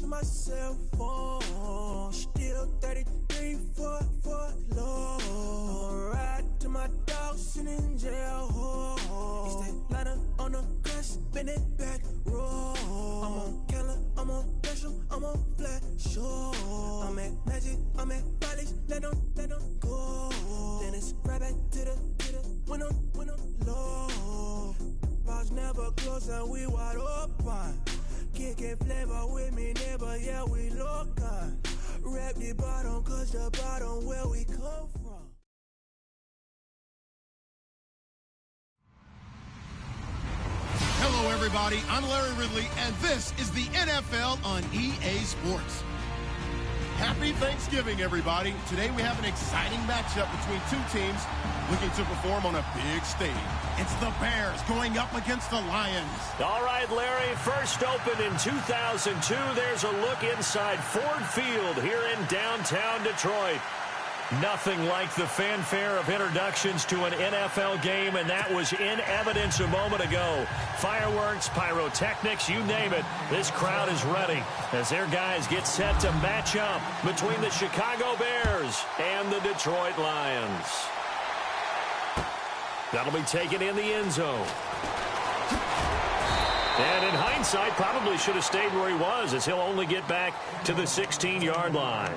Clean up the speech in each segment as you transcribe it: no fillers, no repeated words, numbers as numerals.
to my cell phone. Still 33 for low. I'ma ride to my dog sitting in jail. He stay liner on the grass, spin it back, roll. I'm on Keller, I'm on Special, I'm on Flat Show. I'm at Magic, I'm at Follies, let them go. Then it's right back to the when I'm low. Bars never close and we wide open. Kicking flavor with me, neighbor, yeah, we local. Rap the bottom, cause the bottom where we come from. Hello, everybody. I'm Larry Ridley, and this is the NFL on EA Sports. Happy Thanksgiving, everybody. Today we have an exciting matchup between two teams looking to perform on a big stage. It's the Bears going up against the Lions. All right, Larry, first opened in 2002. There's a look inside Ford Field here in downtown Detroit. Nothing like the fanfare of introductions to an NFL game, and that was in evidence a moment ago. Fireworks, pyrotechnics, you name it. This crowd is ready as their guys get set to match up between the Chicago Bears and the Detroit Lions. That'll be taken in the end zone. And in hindsight, probably should have stayed where he was, as he'll only get back to the 16-yard line.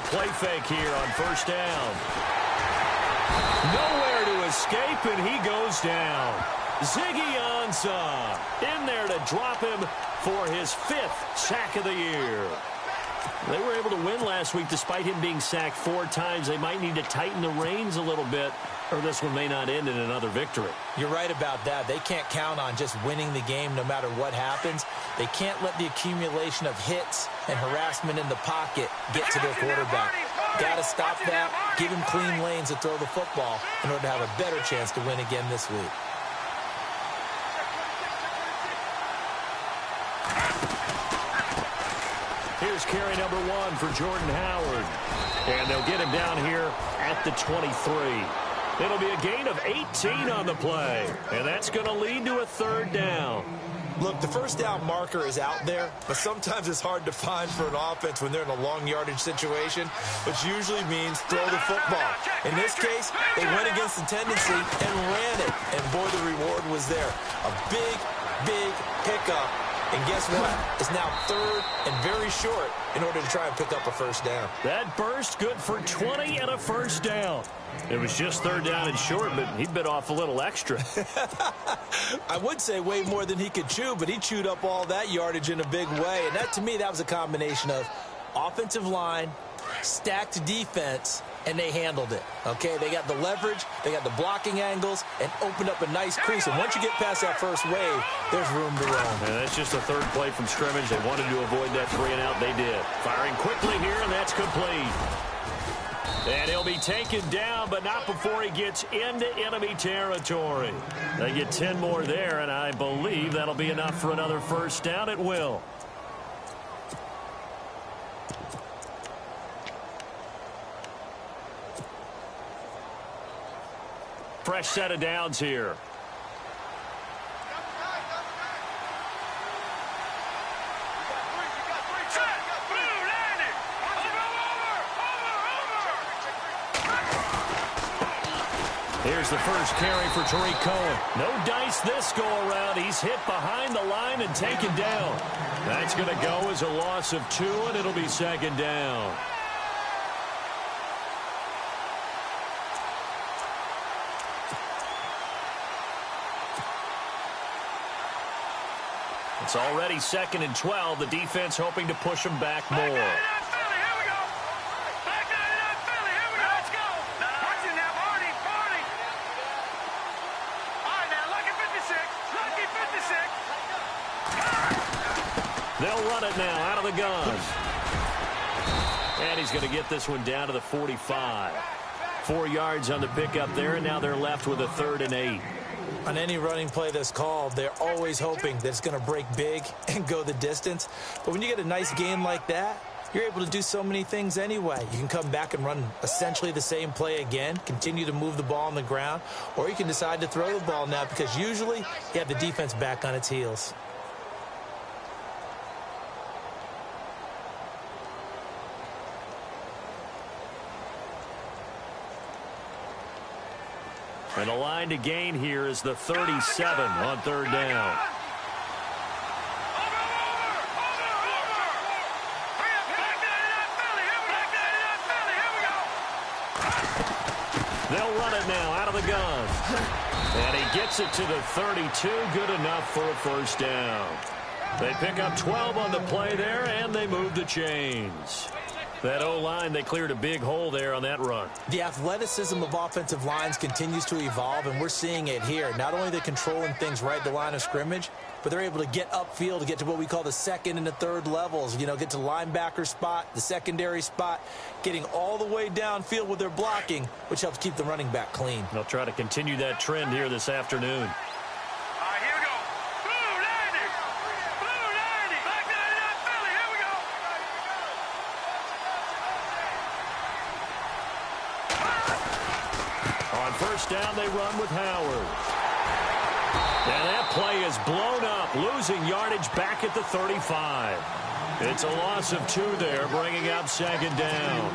Play fake here on first down. Nowhere to escape, and he goes down. Ziggy Ansah in there to drop him for his 5th sack of the year. They were able to win last week despite him being sacked 4 times. They might need to tighten the reins a little bit, or this one may not end in another victory. You're right about that. They can't count on just winning the game no matter what happens. They can't let the accumulation of hits and harassment in the pocket get to their quarterback. Got to stop that, give him clean lanes to throw the football in order to have a better chance to win again this week. Here's carry number 1 for Jordan Howard. And they'll get him down here at the 23. It'll be a gain of 18 on the play. And that's going to lead to a 3rd down. Look, the first down marker is out there, but sometimes it's hard to find for an offense when they're in a long yardage situation, which usually means throw the football. In this case, they went against the tendency and ran it. And boy, the reward was there. A big pickup. And guess what? It's now 3rd and very short in order to try and pick up a first down. That burst good for 20 and a first down. It was just 3rd down and short, but he bit off a little extra. I would say way more than he could chew, but he chewed up all that yardage in a big way. And that, to me, that was a combination of offensive line, stacked defense, and they handled it. Okay, they got the leverage, they got the blocking angles, and opened up a nice crease. And once you get past that first wave, there's room to roam. And that's just a 3rd play from scrimmage. They wanted to avoid that 3 and out. They did. Firing quickly here, and that's complete. And he'll be taken down, but not before he gets into enemy territory. They get 10 more there, and I believe that'll be enough for another first down. It will. Fresh set of downs here. Here's the first carry for Tariq Cohen. No dice this go-around. He's hit behind the line and taken down. That's going to go as a loss of 2, and it'll be 2nd down. It's already 2nd and 12. The defense hoping to push them back more. They'll run it now out of the gun. And he's going to get this one down to the 45. 4 yards on the pickup there, and now they're left with a 3rd and 8. On any running play that's called, they're always hoping that it's going to break big and go the distance. But when you get a nice gain like that, you're able to do so many things anyway. You can come back and run essentially the same play again, continue to move the ball on the ground, or you can decide to throw the ball now because usually you have the defense back on its heels. And the line to gain here is the 37 on 3rd down. They'll run it now out of the gun. And he gets it to the 32. Good enough for a 1st down. They pick up 12 on the play there, and they move the chains. That O-line, they cleared a big hole there on that run. The athleticism of offensive lines continues to evolve, and we're seeing it here. Not only are they controlling things right at the line of scrimmage, but they're able to get upfield to get to what we call the 2nd and the 3rd levels. You know, get to the linebacker spot, the secondary spot, getting all the way downfield with their blocking, which helps keep the running back clean. They'll try to continue that trend here this afternoon. First down, they run with Howard. And that play is blown up, losing yardage back at the 35. It's a loss of 2 there, bringing up 2nd down.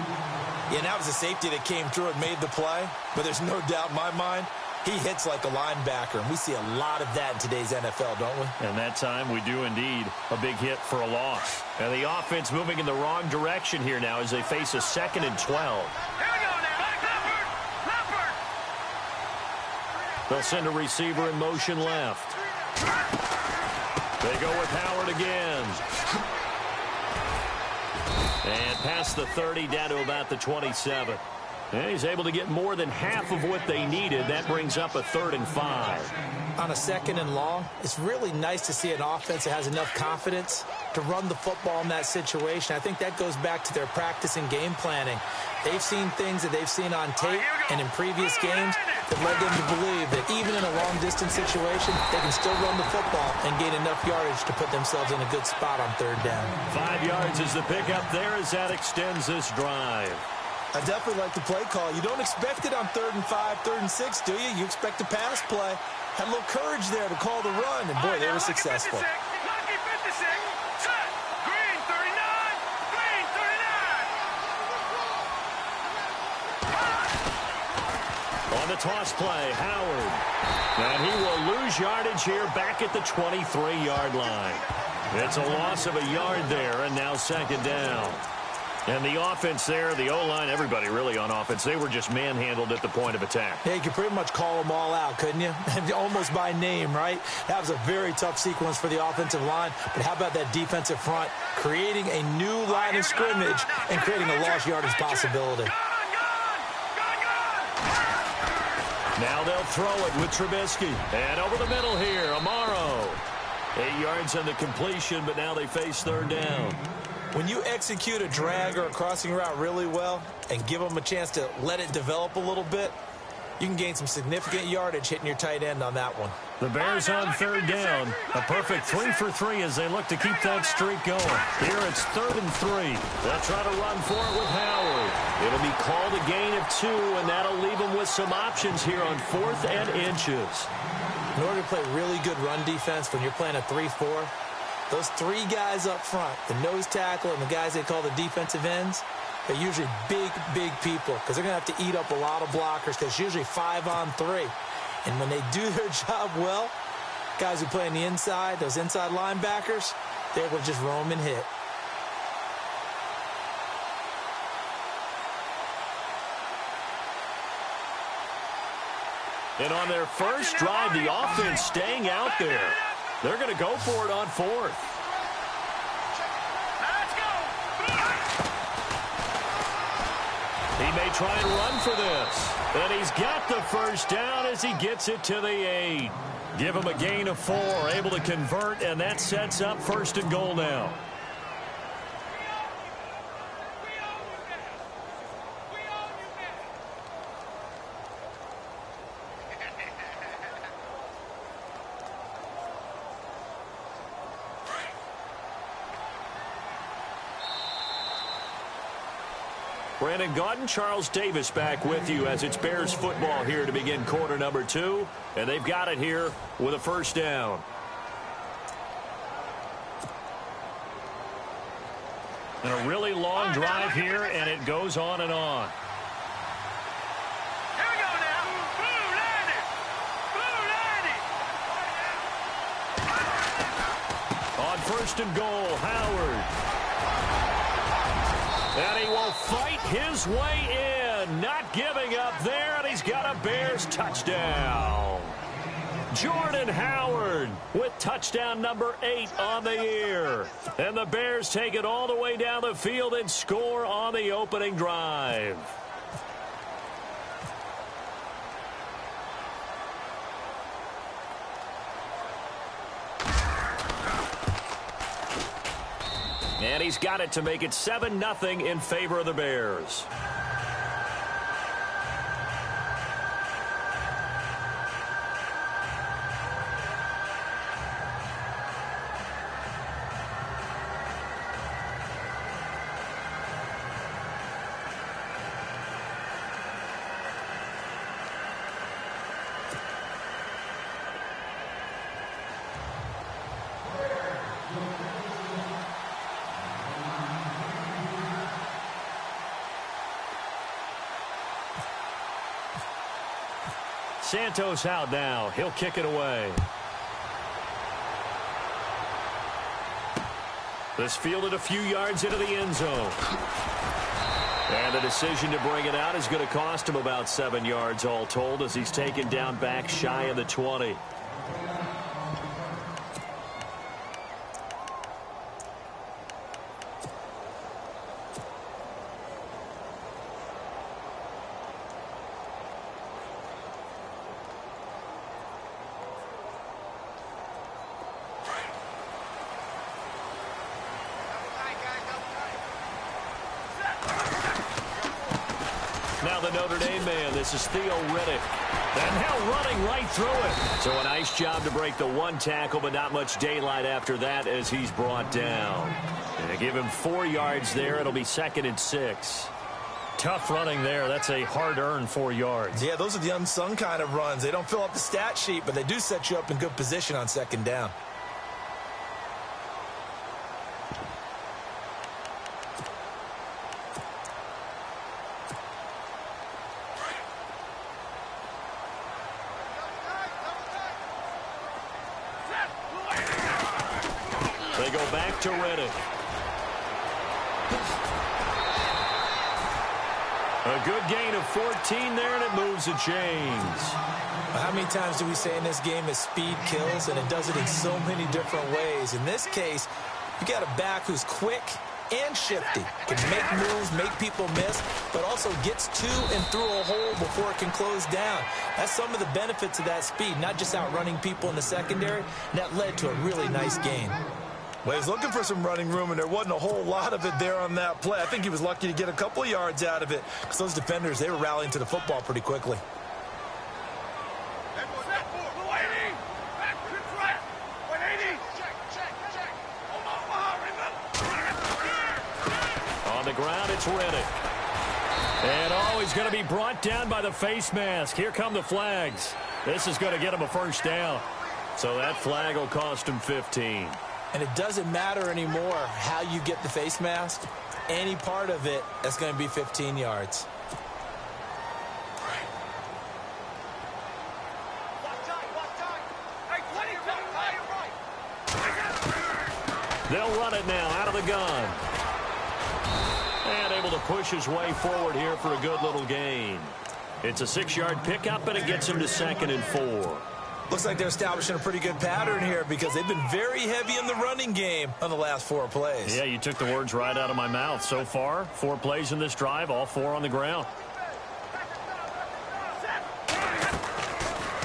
Yeah, and that was a safety that came through and made the play, but there's no doubt in my mind, he hits like a linebacker, and we see a lot of that in today's NFL, don't we? And that time we do indeed a big hit for a loss. And the offense moving in the wrong direction here now as they face a 2nd and 12. They'll send a receiver in motion left. They go with Howard again. And past the 30 down to about the 27. And he's able to get more than half of what they needed. That brings up a 3rd and 5. On a 2nd and long, it's really nice to see an offense that has enough confidence to run the football in that situation. I think that goes back to their practice and game planning. They've seen things that they've seen on tape and in previous games that led them to believe that even in a long-distance situation, they can still run the football and gain enough yardage to put themselves in a good spot on 3rd down. 5 yards is the pickup there as that extends this drive. I definitely like the play call. You don't expect it on 3rd and 5, 3rd and 6, do you? You expect a pass play. Had a little courage there to call the run, and boy, they were successful. On the toss play, Howard. And he will lose yardage here back at the 23-yard line. It's a loss of a yard there, and now 2nd down. And the offense there, the O-line, everybody really on offense, they were just manhandled at the point of attack. Yeah, you could pretty much call them all out, couldn't you? Almost by name, right? That was a very tough sequence for the offensive line. But how about that defensive front creating a new line of scrimmage and creating a lost yardage possibility? Now they'll throw it with Trubisky. And over the middle here, Amaro. 8 yards on the completion, but now they face 3rd down. When you execute a drag or a crossing route really well and give them a chance to let it develop a little bit, you can gain some significant yardage hitting your tight end on that one. The Bears on 3rd down. A perfect 3 for 3 as they look to keep that streak going. Here it's 3rd and 3. They'll try to run for it with Howard. It'll be called a gain of 2, and that'll leave them with some options here on 4th and inches. In order to play really good run defense when you're playing a 3-4, those 3 guys up front, the nose tackle and the guys they call the defensive ends, they're usually big, big people because they're going to have to eat up a lot of blockers because it's usually 5 on 3. And when they do their job well, guys who play on the inside, those inside linebackers, they're able to just roam and hit. And on their first drive, the offense staying out there. They're going to go for it on 4th. He may try and run for this. And he's got the first down as he gets it to the 8. Give him a gain of 4, able to convert, and that sets up 1st and goal now. Brandon Gaudin, Charles Davis back with you as it's Bears football here to begin quarter number 2. And they've got it here with a first down. And a really long drive here, and it goes on and on. Here we go now. Blue line it. Blue line it. On first and goal, Howard. And he will fight his way in. Not giving up there, and he's got a Bears touchdown. Jordan Howard with touchdown number 8 on the year. And the Bears take it all the way down the field and score on the opening drive. And he's got it to make it 7-0 in favor of the Bears. Santos out now. He'll kick it away. This fielded a few yards into the end zone. And the decision to bring it out is going to cost him about 7 yards all told as he's taken down back shy of the 20. Now the Notre Dame man, this is Theo Riddick. And now running right through it. So a nice job to break the one tackle, but not much daylight after that as he's brought down. And they give him 4 yards there. It'll be 2nd and 6. Tough running there. That's a hard-earned 4 yards. Yeah, those are the unsung kind of runs. They don't fill up the stat sheet, but they do set you up in good position on 2nd down. They go back to Riddick. A good gain of 14 there, and it moves the chains. How many times do we say in this game that speed kills, and it does it in so many different ways? In this case, you got a back who's quick and shifty, can make moves, make people miss, but also gets to and through a hole before it can close down. That's some of the benefits of that speed, not just outrunning people in the secondary, and that led to a really nice gain. Well, he's looking for some running room, and there wasn't a whole lot of it there on that play. I think he was lucky to get a couple of yards out of it because those defenders, they were rallying to the football pretty quickly. On the ground, it's Riddick. And he's going to be brought down by the face mask. Here come the flags. This is going to get him a first down. So that flag will cost him 15. And it doesn't matter anymore how you get the face mask. Any part of it, that's going to be 15 yards. They'll run it now out of the gun. And able to push his way forward here for a good little gain. It's a 6-yard pickup, and it gets him to 2nd and 4. Looks like they're establishing a pretty good pattern here because they've been very heavy in the running game on the last 4 plays. Yeah, you took the words right out of my mouth. So far, 4 plays in this drive, all 4 on the ground.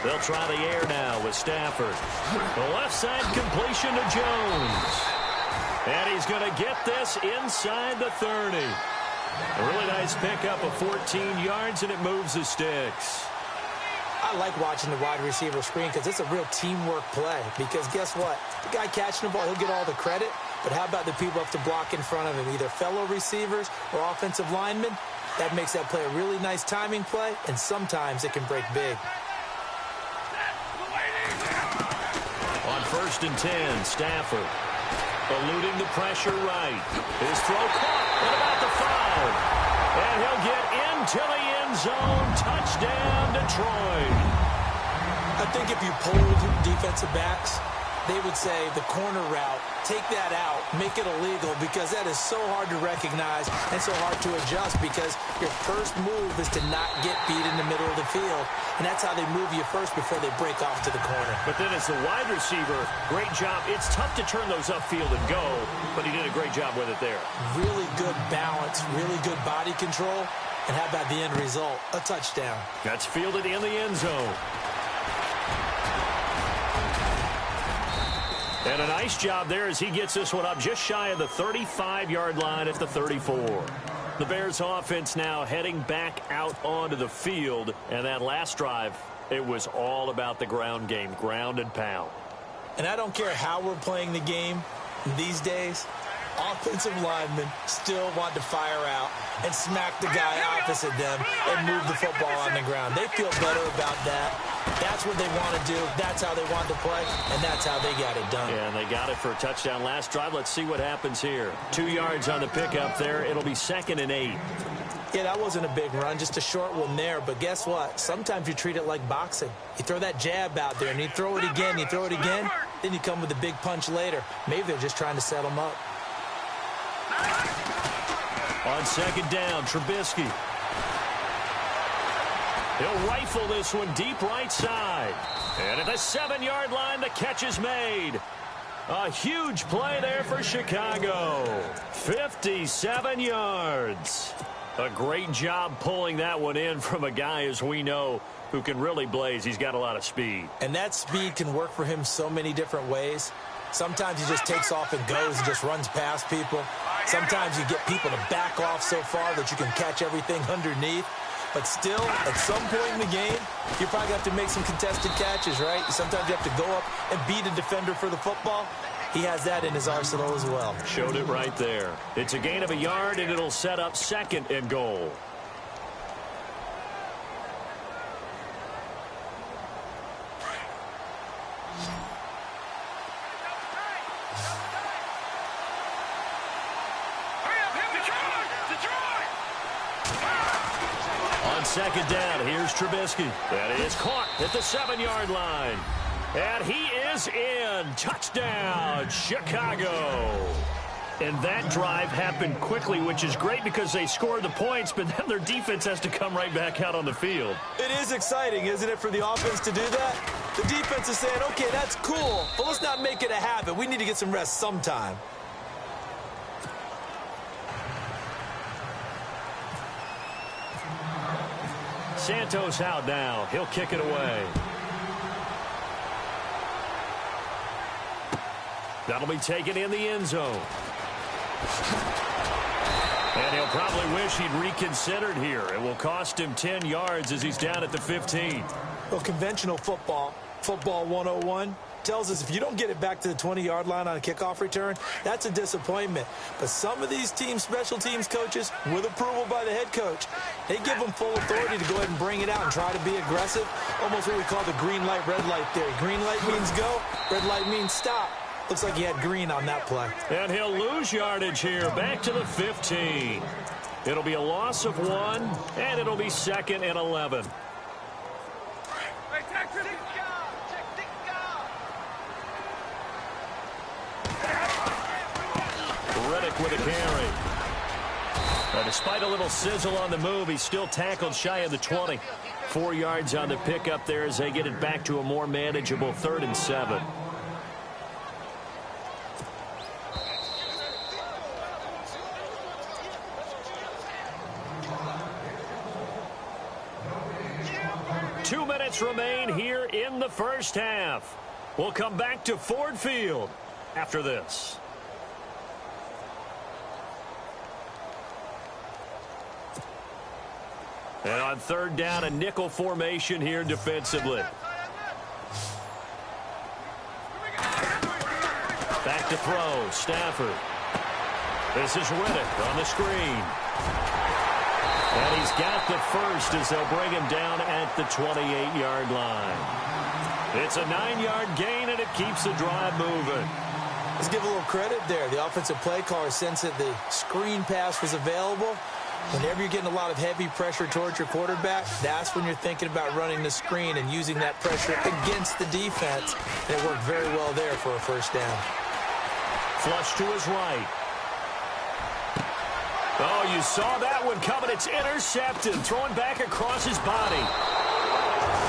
They'll try the air now with Stafford. The left side completion to Jones. And he's going to get this inside the 30. A really nice pickup of 14 yards, and it moves the sticks. I like watching the wide receiver screen because it's a real teamwork play. Because guess what? The guy catching the ball, he'll get all the credit. But how about the people up to block in front of him, either fellow receivers or offensive linemen? That makes that play a really nice timing play, and sometimes it can break big. On 1st and 10, Stafford eluding the pressure right. His throw caught at about the 5. And he'll get into the end zone. Touchdown, Detroit. I think if you polled defensive backs, they would say the corner route, take that out, make it illegal, because that is so hard to recognize and so hard to adjust, because your first move is to not get beat in the middle of the field, and that's how they move you first before they break off to the corner. But then as the wide receiver, great job. It's tough to turn those upfield and go, but he did a great job with it there. Really good balance, really good body control, and how about the end result? A touchdown. That's fielded in the end zone. And a nice job there as he gets this one up just shy of the 35-yard line at the 34. The Bears offense now heading back out onto the field. And that last drive, it was all about the ground game, ground and pound. And I don't care how we're playing the game these days, offensive linemen still want to fire out and smack the guy opposite them and move the football on the ground. They feel better about that. That's what they want to do. That's how they want to play, and that's how they got it done. Yeah, and they got it for a touchdown last drive. Let's see what happens here. 2 yards on the pickup there. It'll be 2nd and 8. Yeah, that wasn't a big run, just a short one there. But guess what? Sometimes you treat it like boxing. You throw that jab out there, and you throw it again, you throw it again, then you come with a big punch later. Maybe they're just trying to set them up. On 2nd down, Trubisky. He'll rifle this one deep right side. And at the 7-yard line, the catch is made. A huge play there for Chicago. 57 yards. A great job pulling that one in from a guy, as we know, who can really blaze. He's got a lot of speed. And that speed can work for him so many different ways. Sometimes he just takes off and goes and just runs past people. Sometimes you get people to back off so far that you can catch everything underneath. But still, at some point in the game, you probably have to make some contested catches, right? Sometimes you have to go up and beat a defender for the football. He has that in his arsenal as well. Showed it right there. It's a gain of a yard, and it'll set up 2nd and goal. On 2nd down, here's Trubisky. That is caught at the 7-yard line. And he is in. Touchdown, Chicago. And that drive happened quickly, which is great because they scored the points, but then their defense has to come right back out on the field. It is exciting, isn't it, for the offense to do that? The defense is saying, okay, that's cool, but let's not make it a habit. We need to get some rest sometime. Santos out now. He'll kick it away. That'll be taken in the end zone. And he'll probably wish he'd reconsidered here. It will cost him 10 yards as he's down at the 15. Well, conventional football 101, tells us if you don't get it back to the 20-yard line on a kickoff return, that's a disappointment. But some of these teams, special teams coaches, with approval by the head coach, they give them full authority to go ahead and bring it out and try to be aggressive. Almost what we call the green light, red light theory. Green light means go, red light means stop. Looks like he had green on that play. And he'll lose yardage here, back to the 15. It'll be a loss of 1, and it'll be 2nd and 11. Reddick with a carry. Despite a little sizzle on the move, he's still tackled shy of the 20. 4 yards on the pickup there as they get it back to a more manageable 3rd and 7. Two minutes remain here in the first half. We'll come back to Ford Field after this. And on 3rd down, a nickel formation here defensively. Back to throw, Stafford. This is Reddick on the screen. And he's got the first as they'll bring him down at the 28-yard line. It's a 9-yard gain, and it keeps the drive moving. Let's give a little credit there. The offensive play caller sensed that the screen pass was available. Whenever you're getting a lot of heavy pressure towards your quarterback, that's when you're thinking about running the screen and using that pressure against the defense. And it worked very well there for a first down. Flush to his right. Oh, you saw that one coming. It's intercepted. Throwing back across his body.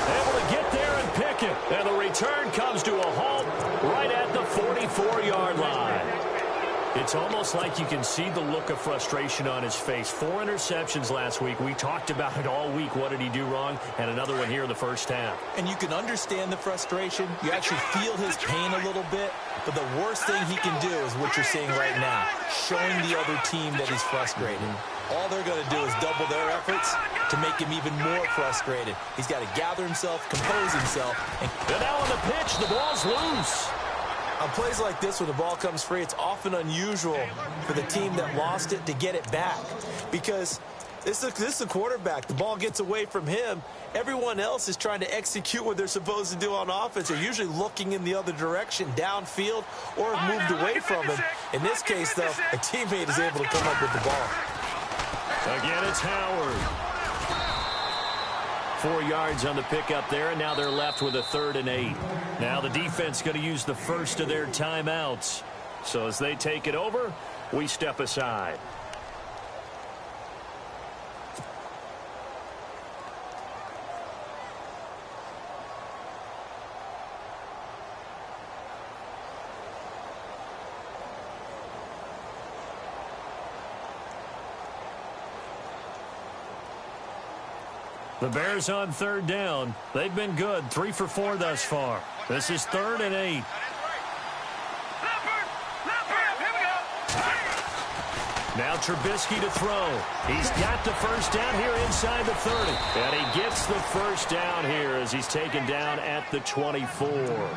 Able to get there and pick it. And the return comes to a halt right at the 44-yard line. It's almost like you can see the look of frustration on his face. 4 interceptions last week. We talked about it all week. What did he do wrong? And another one here in the first half. And you can understand the frustration. You actually feel his pain a little bit. But the worst thing he can do is what you're seeing right now, showing the other team that he's frustrated. All they're going to do is double their efforts to make him even more frustrated. He's got to gather himself, compose himself. And now on the pitch, the ball's loose. On plays like this, when the ball comes free, it's often unusual for the team that lost it to get it back. Because this is a quarterback. The ball gets away from him. Everyone else is trying to execute what they're supposed to do on offense. They're usually looking in the other direction, downfield, or have moved away from him. In this case, though, a teammate is able to come up with the ball. Again, it's Howard. 4 yards on the pickup there, and now they're left with a 3rd and 8. Now the defense going to use the first of their timeouts. So as they take it over, we step aside. The Bears on 3rd down. They've been good. 3 for 4 thus far. This is 3rd and 8. Now Trubisky to throw. He's got the first down here inside the 30. And he gets the first down here as he's taken down at the 24.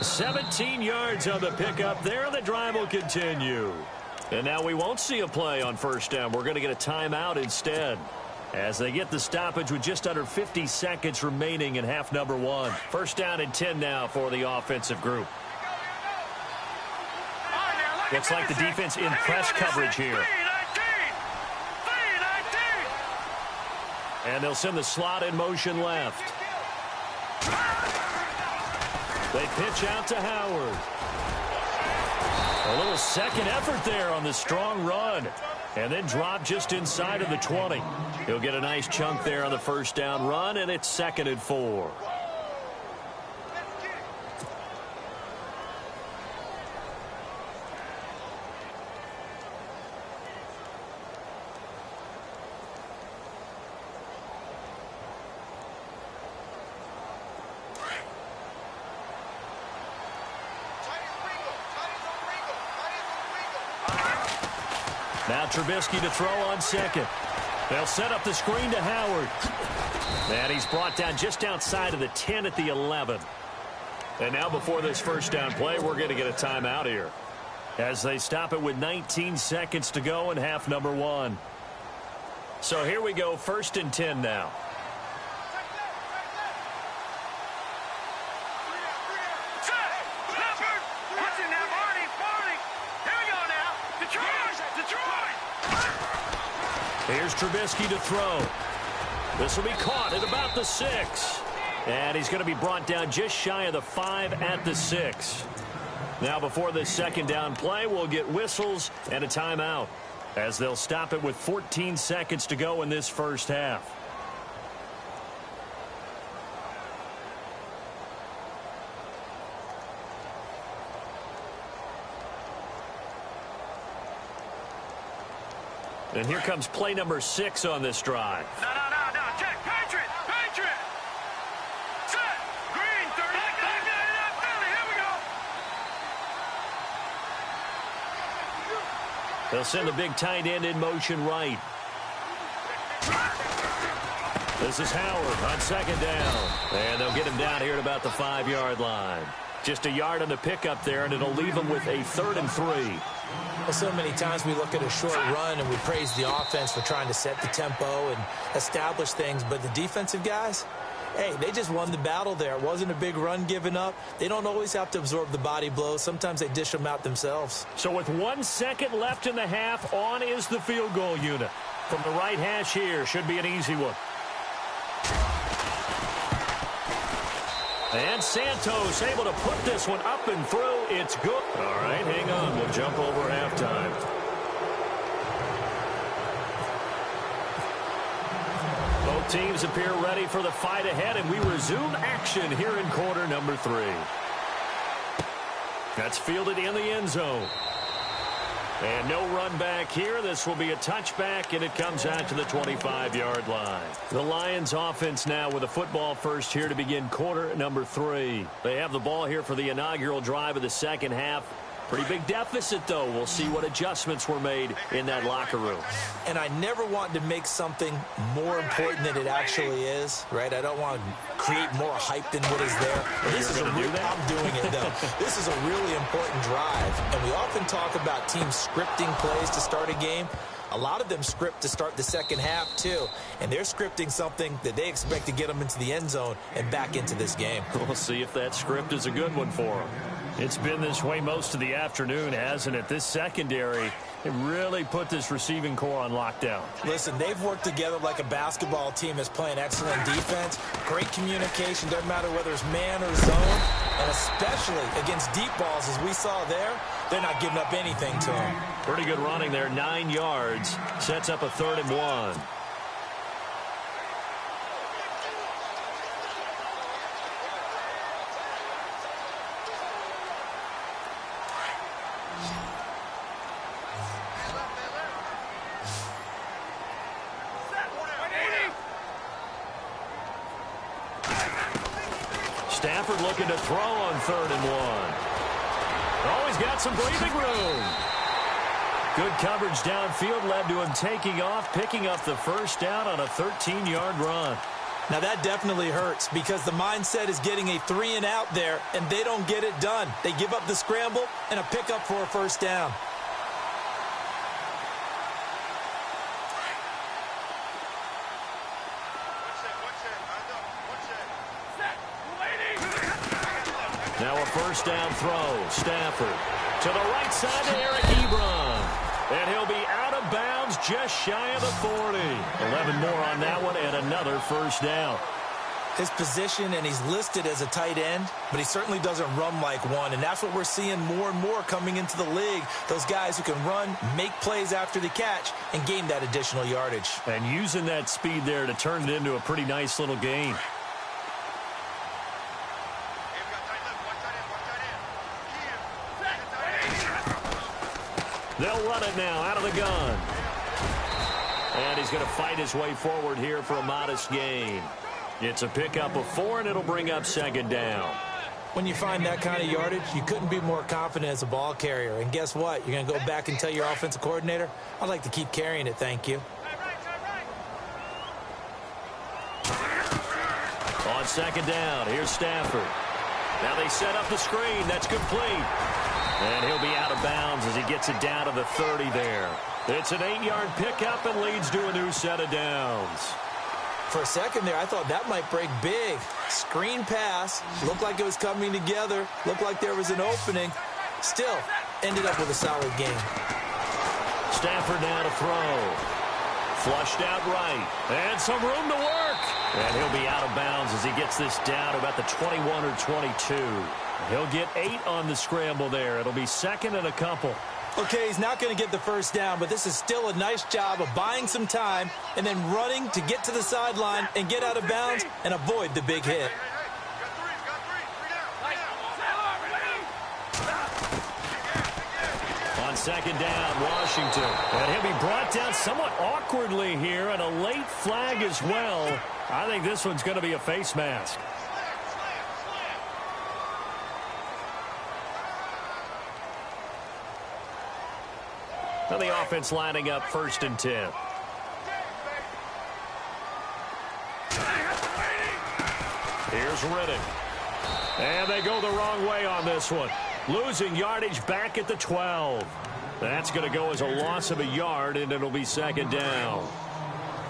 17 yards on the pickup there. The drive will continue. And now we won't see a play on first down. We're going to get a timeout instead, as they get the stoppage with just under 50 seconds remaining in half number 1. First down and 10 now for the offensive group. Looks like the defense in press coverage here. And they'll send the slot in motion left. They pitch out to Howard. A little second effort there on the strong run. And then drop just inside of the 20. He'll get a nice chunk there on the first down run, and it's 2nd and 4. Now Trubisky to throw on 2nd. They'll set up the screen to Howard. And he's brought down just outside of the 10 at the 11. And now before this first down play, we're going to get a timeout here, as they stop it with 19 seconds to go in half number 1. So here we go, 1st and 10 now. Here's Trubisky to throw. This will be caught at about the 6. And he's going to be brought down just shy of the 5 at the 6. Now before this second down play, we'll get whistles and a timeout, as they'll stop it with 14 seconds to go in this first half. And here comes play number 6 on this drive. No. Check. Patriot. Set. Green. 30. Here we go. They'll send the big tight end in motion right. This is Howard on 2nd down. And they'll get him down here at about the 5-yard line. Just a yard on the pickup there, and it'll leave them with a 3rd and 3. Well, so many times we look at a short run and we praise the offense for trying to set the tempo and establish things, but the defensive guys, hey, they just won the battle there. It wasn't a big run given up. They don't always have to absorb the body blows. Sometimes they dish them out themselves. So with 1 second left in the half, on is the field goal unit. From the right hash here, should be an easy one. And Santos able to put this one up and through. It's good. All right, hang on. We'll jump over halftime. Both teams appear ready for the fight ahead, and we resume action here in quarter number 3. That's fielded in the end zone. And no run back here. This will be a touchback, and it comes out to the 25-yard line. The Lions offense now with a football first here to begin quarter number 3. They have the ball here for the inaugural drive of the second half. Pretty big deficit, though. We'll see what adjustments were made in that locker room. And I never want to make something more important than it actually is, right? I don't want to create more hype than what is there. This is I'm doing it, though. This is a really important drive. And we often talk about teams scripting plays to start a game. A lot of them script to start the second half, too. And they're scripting something that they expect to get them into the end zone and back into this game. We'll see if that script is a good one for them. It's been this way most of the afternoon, hasn't it? This secondary, it really put this receiving core on lockdown. Listen, they've worked together like a basketball team that's playing excellent defense. Great communication, doesn't matter whether it's man or zone. And especially against deep balls, as we saw there, they're not giving up anything to them. Pretty good running there, 9 yards. Sets up a 3rd and 1. Stafford looking to throw on 3rd and 1. Oh, he's got some breathing room. Good coverage downfield led to him taking off, picking up the first down on a 13-yard run. Now, that definitely hurts because the mindset is getting a 3-and-out there, and they don't get it done. They give up the scramble and a pickup for a first down. Now a first down throw. Stafford to the right side to Eric Ebron. And he'll be out of bounds just shy of the 40. 11 more on that one and another first down. His position, and he's listed as a tight end, but he certainly doesn't run like one. And that's what we're seeing more and more coming into the league. Those guys who can run, make plays after the catch, and gain that additional yardage. And using that speed there to turn it into a pretty nice little gain. They'll run it now out of the gun. And he's going to fight his way forward here for a modest gain. It's a pickup of 4, and it'll bring up 2nd down. When you find that kind of yardage, you couldn't be more confident as a ball carrier. And guess what? You're going to go back and tell your offensive coordinator, I'd like to keep carrying it, thank you. On 2nd down, here's Stafford. Now they set up the screen. That's complete. And he'll be out of bounds as he gets it down to the 30 there. It's an 8-yard pickup and leads to a new set of downs. For a second there, I thought that might break big. Screen pass. Looked like it was coming together. Looked like there was an opening. Still, ended up with a solid game. Stafford now to throw. Flushed out right. And some room to work. And he'll be out of bounds as he gets this down to about the 21 or 22. He'll get 8 on the scramble there. It'll be 2nd and a couple. Okay, he's not going to get the first down, but this is still a nice job of buying some time and then running to get to the sideline and get out of bounds and avoid the big hit. On 2nd down, Washington. And he'll be brought down somewhat awkwardly here, and a late flag as well. I think this one's going to be a face mask. Now the offense lining up 1st and 10. Here's Riddick. And they go the wrong way on this one. Losing yardage back at the 12. That's going to go as a loss of a yard, and it'll be second down.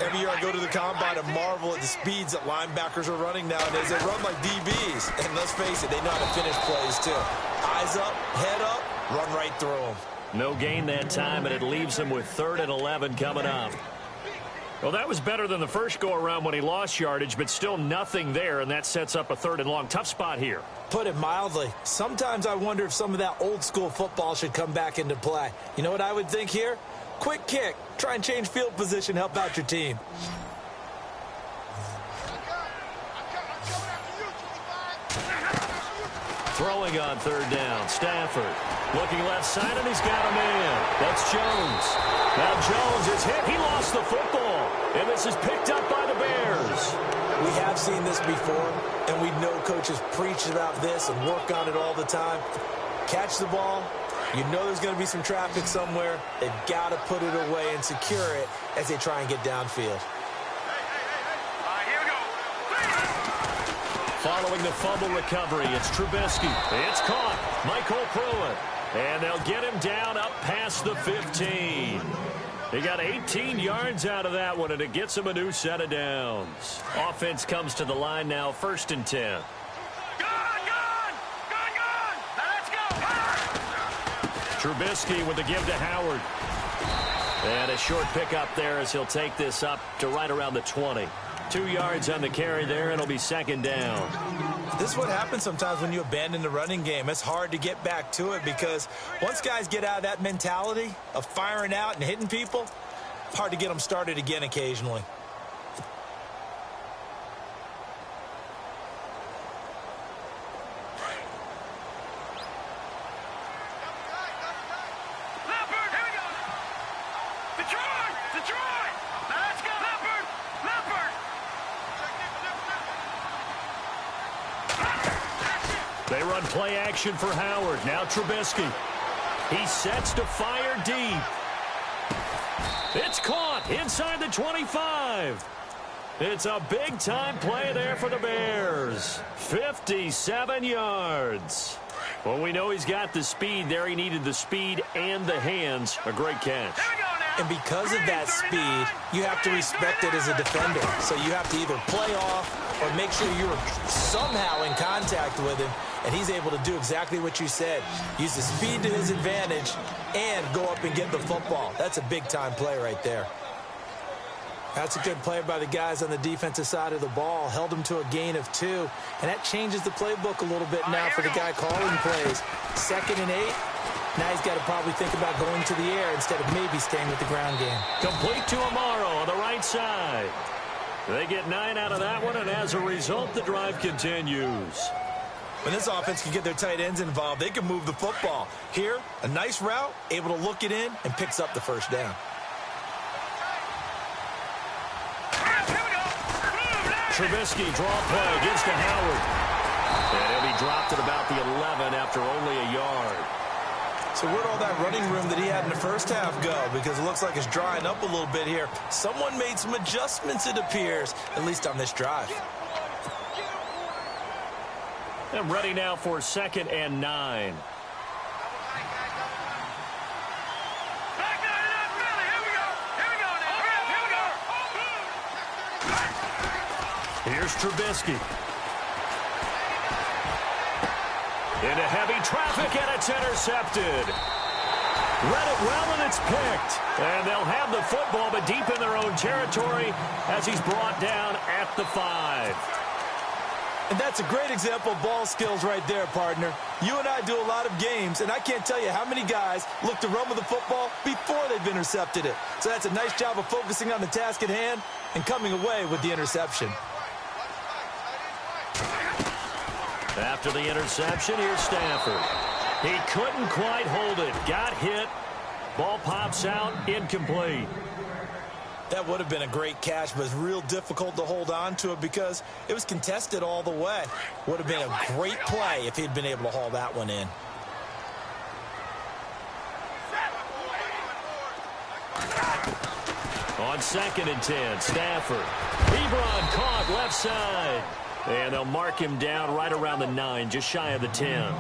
Every year I go to the combine and marvel at the speeds that linebackers are running nowadays. They run like DBs. And let's face it, they know how to finish plays too. Eyes up, head up, run right through them. No gain that time, and it leaves him with 3rd and 11 coming up. Well, that was better than the first go-around when he lost yardage, but still nothing there, and that sets up a 3rd and long. Tough spot here. Put it mildly. Sometimes I wonder if some of that old-school football should come back into play. You know what I would think here? Quick kick. Try and change field position, help out your team. Throwing on 3rd down. Stafford looking left side, and he's got a man. That's Jones. Now Jones is hit. He lost the football, and this is picked up by the Bears. We have seen this before, and we know coaches preach about this and work on it all the time. Catch the ball. You know there's going to be some traffic somewhere. They've got to put it away and secure it as they try and get downfield. Here we go. Following the fumble recovery, it's Trubisky. It's caught. Michael Pruitt. And they'll get him down up past the 15. He got 18 yards out of that one, and it gets him a new set of downs. Offense comes to the line now, 1st and 10. Gone. Now let's go. Trubisky with the give to Howard. And a short pickup there as he'll take this up to right around the 20. 2 yards on the carry there. It'll be 2nd down. This is what happens sometimes when you abandon the running game. It's hard to get back to it because once guys get out of that mentality of firing out and hitting people, it's hard to get them started again occasionally. Leopard, here we go. Detroit. Now let's go. Leopard. They run play action for Howard. Now Trubisky. He sets to fire deep. It's caught inside the 25. It's a big-time play there for the Bears. 57 yards. Well, we know he's got the speed there. He needed the speed and the hands. A great catch. And because of that speed, you have to respect it as a defender. So you have to either play off or make sure you're somehow in contact with him, and he's able to do exactly what you said. Use the speed to his advantage and go up and get the football. That's a big-time play right there. That's a good play by the guys on the defensive side of the ball. Held him to a gain of 2, and that changes the playbook a little bit now for the guy calling plays. 2nd and 8. Now he's got to probably think about going to the air instead of maybe staying with the ground game. Complete to Amaro on the right side. They get 9 out of that one, and as a result, the drive continues. When this offense can get their tight ends involved, they can move the football. Here, a nice route, able to look it in, and picks up the 1st down. Trubisky draw play, gives to Howard. And he'll be dropped at about the 11 after only a yard. So where'd all that running room that he had in the first half go? Because it looks like it's drying up a little bit here. Someone made some adjustments, it appears, at least on this drive. And ready now for 2nd and 9. Here's Trubisky. Into heavy traffic, and it's intercepted. Read it well, and it's picked. And they'll have the football, but deep in their own territory as he's brought down at the 5. And that's a great example of ball skills right there, partner. You and I do a lot of games, and I can't tell you how many guys look to run with the football before they've intercepted it. So that's a nice job of focusing on the task at hand and coming away with the interception. After the interception, here's Stafford. He couldn't quite hold it. Got hit. Ball pops out. Incomplete. That would have been a great catch, but it's real difficult to hold on to it because it was contested all the way. Would have been a great play if he'd been able to haul that one in. On 2nd and 10, Stafford. Ebron caught left side. And they'll mark him down right around the 9, just shy of the 10.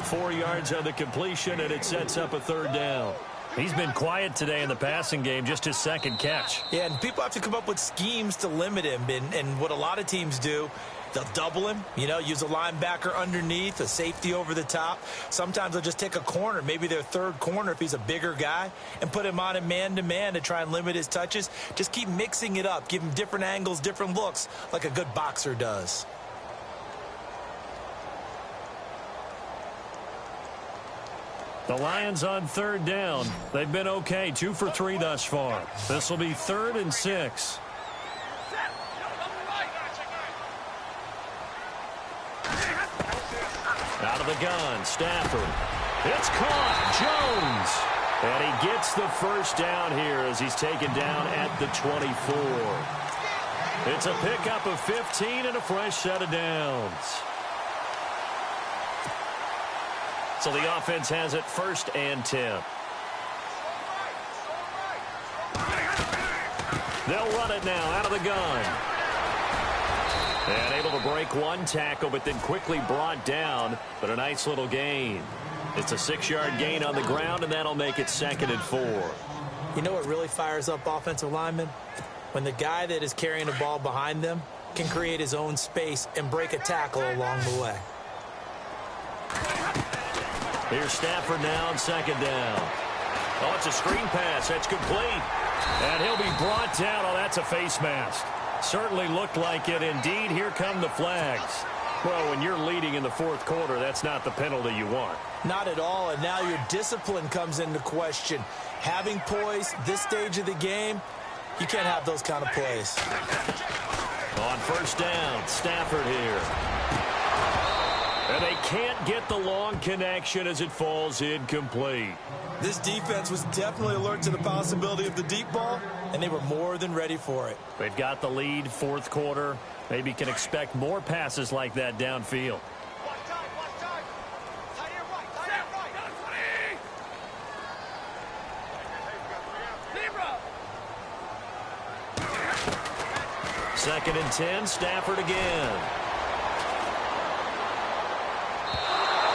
4 yards on the completion, and it sets up a third down. He's been quiet today in the passing game, just his second catch. Yeah, and people have to come up with schemes to limit him. And what a lot of teams do, they'll double him, use a linebacker underneath, a safety over the top. Sometimes they'll just take a corner, maybe their third corner if he's a bigger guy, and put him on a man-to-man to try and limit his touches. Just keep mixing it up, give him different angles, different looks, like a good boxer does. The Lions on third down. They've been okay, 2 for 3 thus far. This will be 3rd and 6. Out of the gun, Stafford. It's caught, Jones. And he gets the first down here as he's taken down at the 24. It's a pickup of 15 and a fresh set of downs. So the offense has it 1st and 10. They'll run it now out of the gun. And able to break one tackle, but then quickly brought down. But a nice little gain. It's a 6-yard gain on the ground, and that'll make it 2nd and 4. You know what really fires up offensive linemen? When the guy that is carrying the ball behind them can create his own space and break a tackle along the way. Here's Stafford now on 2nd down. Oh, it's a screen pass. That's complete. And he'll be brought down. Oh, that's a face mask. Certainly looked like it. Indeed, here come the flags. Well, when you're leading in the 4th quarter, that's not the penalty you want. Not at all, and now your discipline comes into question. Having poise this stage of the game, you can't have those kind of plays. On 1st down, Stafford here. And they can't get the long connection as it falls incomplete. This defense was definitely alert to the possibility of the deep ball, and they were more than ready for it. They've got the lead, 4th quarter. Maybe can expect more passes like that downfield. Second and 10, Stafford again.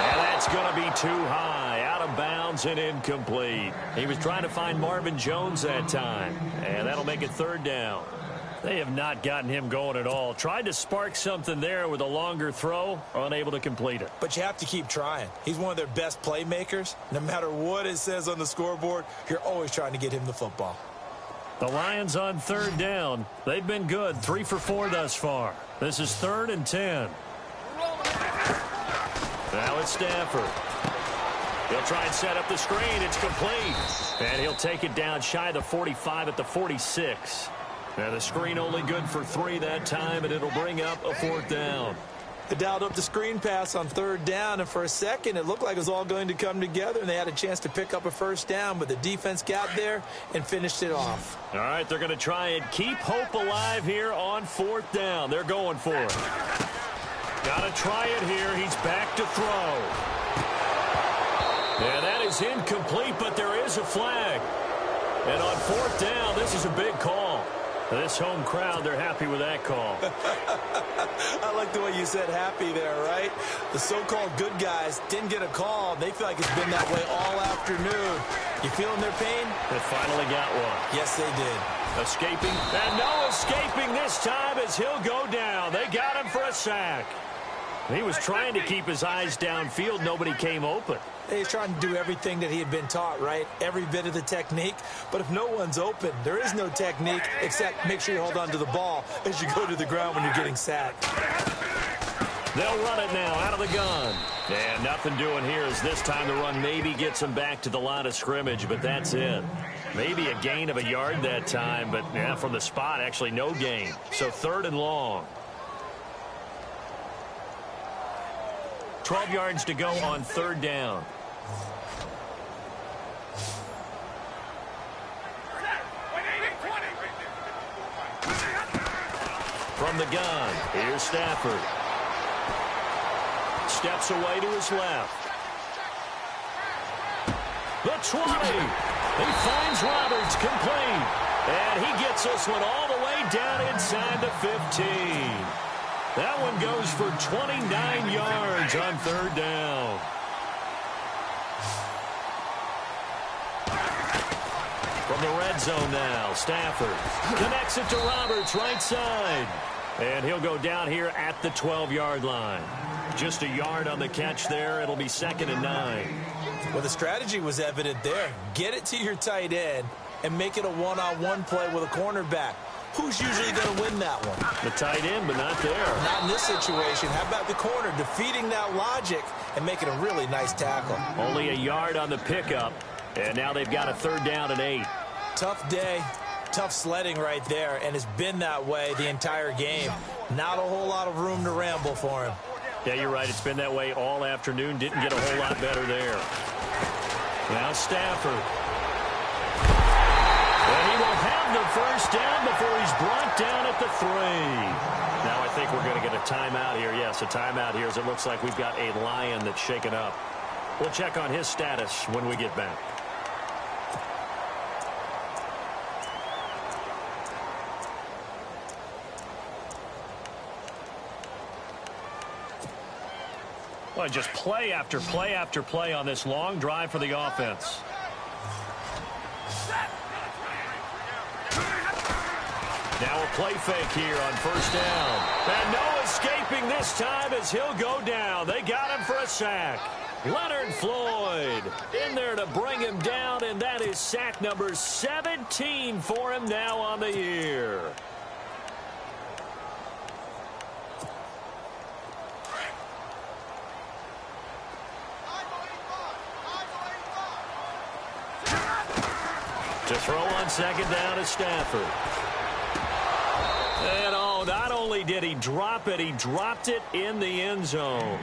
And that's going to be too high, out of bounds and incomplete. He was trying to find Marvin Jones that time, and that'll make it 3rd down. They have not gotten him going at all. Tried to spark something there with a longer throw, unable to complete it. But you have to keep trying. He's one of their best playmakers. No matter what it says on the scoreboard, you're always trying to get him the football. The Lions on 3rd down. They've been good, 3 for 4 thus far. This is 3rd and 10. Now it's Stafford. He'll try and set up the screen. It's complete. And he'll take it down shy of the 45 at the 46. Now the screen only good for 3 that time, and it'll bring up a 4th down. They dialed up the screen pass on 3rd down, and for a second it looked like it was all going to come together, and they had a chance to pick up a 1st down, but the defense got there and finished it off. All right, they're going to try and keep hope alive here on 4th down. They're going for it. Got to try it here. He's back to throw. And that is incomplete, but there is a flag. And on 4th down, this is a big call. This home crowd, they're happy with that call. I like the way you said happy there, right? The so-called good guys didn't get a call. They feel like it's been that way all afternoon. You feeling their pain? They finally got one. Yes, they did. Escaping. And no escaping this time as he'll go down. They got him for a sack. He was trying to keep his eyes downfield. Nobody came open. He's trying to do everything that he had been taught, right? Every bit of the technique. But if no one's open, there is no technique except make sure you hold on to the ball as you go to the ground when you're getting sacked. They'll run it now out of the gun. And nothing doing here as this time the run maybe gets him back to the line of scrimmage, but that's it. Maybe a gain of a yard that time, but yeah, from the spot, actually no gain. So 3rd and long. 12 yards to go on 3rd down. From the gun, here's Stafford. Steps away to his left. The 20. He finds Roberts complete. And he gets this one all the way down inside the 15. That one goes for 29 yards on third down. From the red zone now, Stafford connects it to Roberts, right side. And he'll go down here at the 12-yard line. Just a yard on the catch there. It'll be 2nd and 9. Well, the strategy was evident there. Get it to your tight end and make it a one-on-one play with a cornerback. Who's usually going to win that one? The tight end, but not there. Not in this situation. How about the corner defeating that logic and making a really nice tackle? Only a yard on the pickup, and now they've got a 3rd down and 8. Tough day, tough sledding right there, and it's been that way the entire game. Not a whole lot of room to ramble for him. Yeah, you're right. It's been that way all afternoon. Didn't get a whole lot better there. Now Stafford. And he will have the 1st down before he's brought down at the 3. Now I think we're going to get a timeout here. Yes, a timeout here as it looks like we've got a Lion that's shaken up. We'll check on his status when we get back. Well, just play after play after play on this long drive for the offense. Now a play fake here on 1st down. And no escaping this time as he'll go down. They got him for a sack. Leonard Floyd in there to bring him down, and that is sack number 17 for him now on the year. To throw on 2nd down is Stafford. And oh, not only did he drop it, he dropped it in the end zone.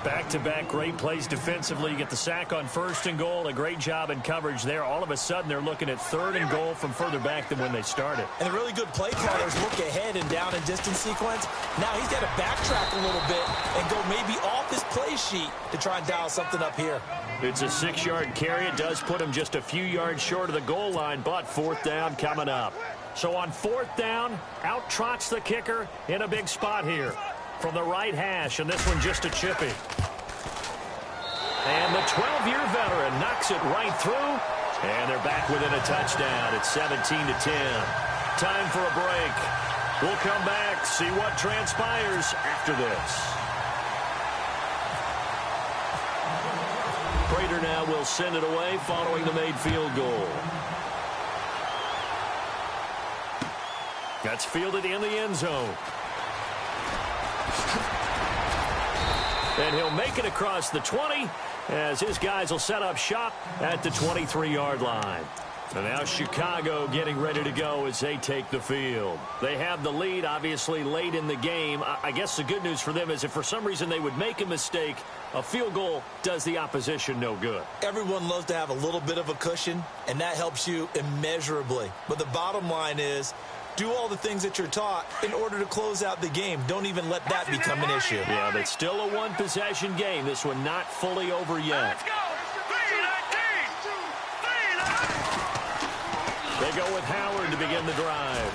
Back-to-back great plays defensively. You get the sack on 1st and goal. A great job in coverage there. All of a sudden, they're looking at 3rd and goal from further back than when they started. And the really good play callers look ahead and down and distance sequence. Now he's got to backtrack a little bit and go maybe off his play sheet to try and dial something up here. It's a 6-yard carry. It does put him just a few yards short of the goal line, but 4th down coming up. So on 4th down, out trots the kicker in a big spot here from the right hash, and this one just a chippy. And the 12-year veteran knocks it right through, and they're back within a touchdown. It's 17-10. Time for a break. We'll come back, see what transpires after this. Prater now will send it away following the made field goal. That's fielded in the end zone. And he'll make it across the 20 as his guys will set up shop at the 23-yard line. And now Chicago getting ready to go as they take the field. They have the lead, obviously, late in the game. I guess the good news for them is if for some reason they would make a mistake, a field goal does the opposition no good. Everyone loves to have a little bit of a cushion, and that helps you immeasurably. But the bottom line is, do all the things that you're taught in order to close out the game. Don't even let that become an issue. Yeah, but still a one-possession game. This one not fully over yet. Let's go. They go with Howard to begin the drive.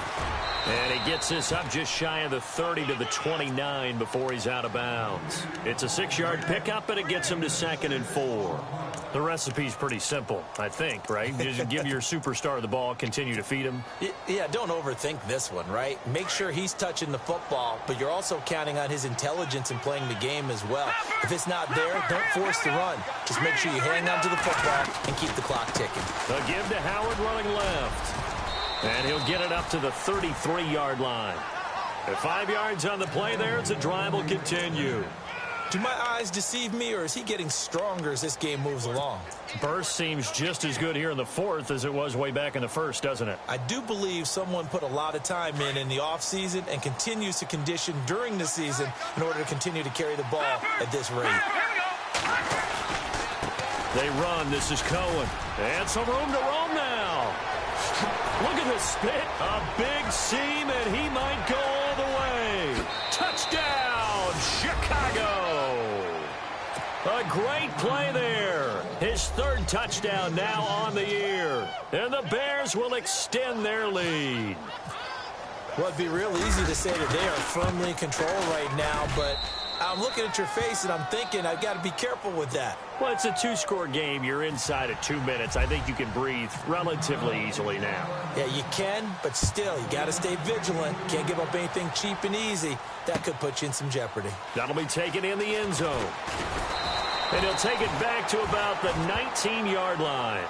And he gets this up just shy of the 30 to the 29 before he's out of bounds. It's a 6-yard pickup, and it gets him to 2nd and 4. The recipe's pretty simple, I think, right? You just give your superstar the ball, continue to feed him. Yeah, don't overthink this one, right? Make sure he's touching the football, but you're also counting on his intelligence in playing the game as well. If it's not there, don't force the run. Just make sure you hang on to the football and keep the clock ticking. A give to Howard running left. And he'll get it up to the 33-yard line. At 5 yards on the play there, as the drive will continue. Do my eyes deceive me, or is he getting stronger as this game moves along? Burst seems just as good here in the 4th as it was way back in the 1st, doesn't it? I do believe someone put a lot of time in the offseason and continues to condition during the season in order to continue to carry the ball at this rate. They run. This is Cohen. And some room to roam now. Look at this spit. A big seam, and he might go all the way. Touchdown, Chicago. A great play there. His 3rd touchdown now on the year. And the Bears will extend their lead. Well, it'd be real easy to say that they are firmly in control right now, but I'm looking at your face and I'm thinking I've got to be careful with that. Well, it's a two-score game. You're inside of 2 minutes. I think you can breathe relatively easily now. Yeah, you can, but still, you got to stay vigilant. Can't give up anything cheap and easy. That could put you in some jeopardy. That'll be taken in the end zone. And he'll take it back to about the 19-yard line.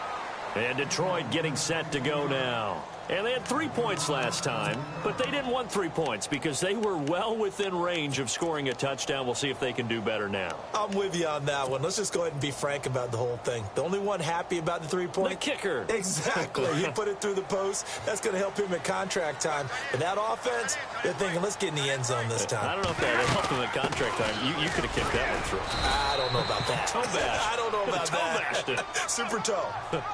And Detroit getting set to go now. And they had 3 points last time, but they didn't want 3 points because they were well within range of scoring a touchdown. We'll see if they can do better now. I'm with you on that one. Let's just go ahead and be frank about the whole thing. The only one happy about the 3 points? The kicker. Exactly. You put it through the post. That's going to help him at contract time. But that offense, they're thinking, let's get in the end zone this time. I don't know if that helped him at contract time. You could have kicked that one through. I don't know about that. Toe bash. I don't know about that. Toe bashed it. Super toe.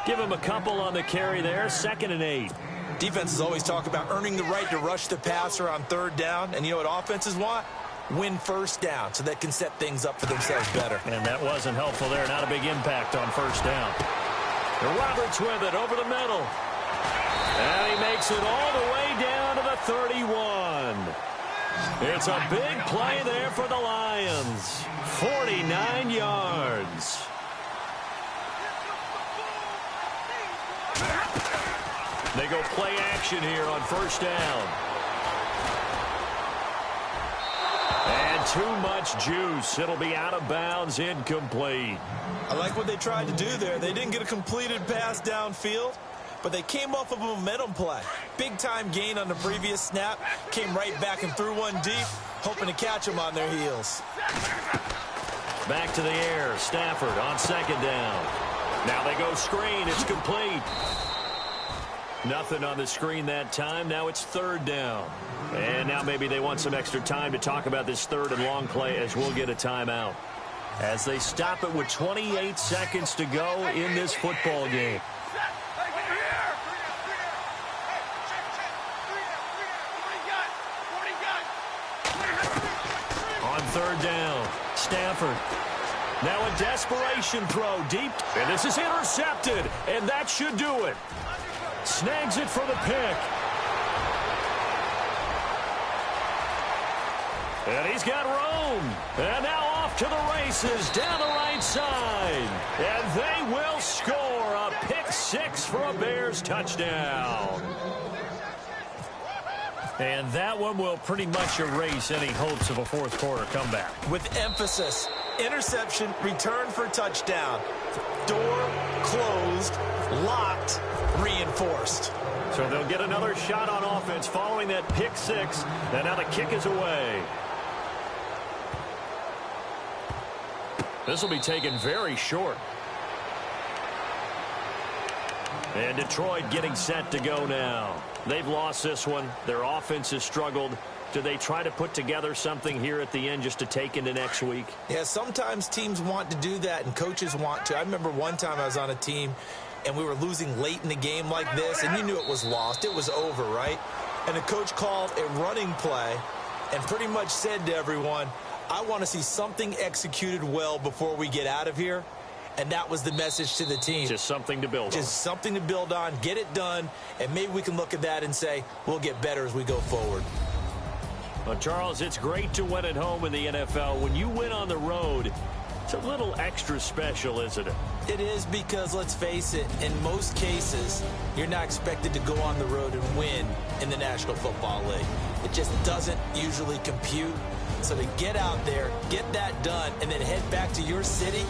Give him a couple on the carry there. 2nd and 8. Defenses always talk about earning the right to rush the passer on 3rd down. And you know what offenses want? Win 1st down so they can set things up for themselves better. And that wasn't helpful there. Not a big impact on 1st down. And Roberts with it over the middle. And he makes it all the way down to the 31. It's a big play there for the Lions. 49 yards. They go play action here on 1st down. And too much juice. It'll be out of bounds, incomplete. I like what they tried to do there. They didn't get a completed pass downfield, but they came off of a momentum play. Big-time gain on the previous snap. Came right back and threw one deep, hoping to catch them on their heels. Back to the air. Stafford on 2nd down. Now they go screen. It's complete. Nothing on the screen that time. Now it's 3rd down. And now maybe they want some extra time to talk about this 3rd and long play as we'll get a timeout. As they stop it with 28 seconds to go in this football game. On 3rd down, Stafford. Now a desperation throw deep. And this is intercepted. And that should do it. Snags it for the pick. And he's got room. And now off to the races down the right side. And they will score a pick 6 for a Bears touchdown. And that one will pretty much erase any hopes of a 4th quarter comeback. With emphasis, interception, return for touchdown. Door closed, locked, reinforced. So they'll get another shot on offense following that pick 6. And now the kick is away. This will be taken very short. And Detroit getting set to go now. They've lost this one. Their offense has struggled. Do they try to put together something here at the end just to take into next week? Yeah, sometimes teams want to do that and coaches want to. I remember one time I was on a team and we were losing late in the game like this, and you knew it was lost. It was over, right? And the coach called a running play and pretty much said to everyone, I want to see something executed well before we get out of here. And that was the message to the team. Just something to build on. Just something to build on, get it done, and maybe we can look at that and say, we'll get better as we go forward. Well, Charles, it's great to win at home in the NFL. When you win on the road, it's a little extra special, isn't it? It is because, let's face it, in most cases, you're not expected to go on the road and win in the National Football League. It just doesn't usually compute. So to get out there, get that done, and then head back to your city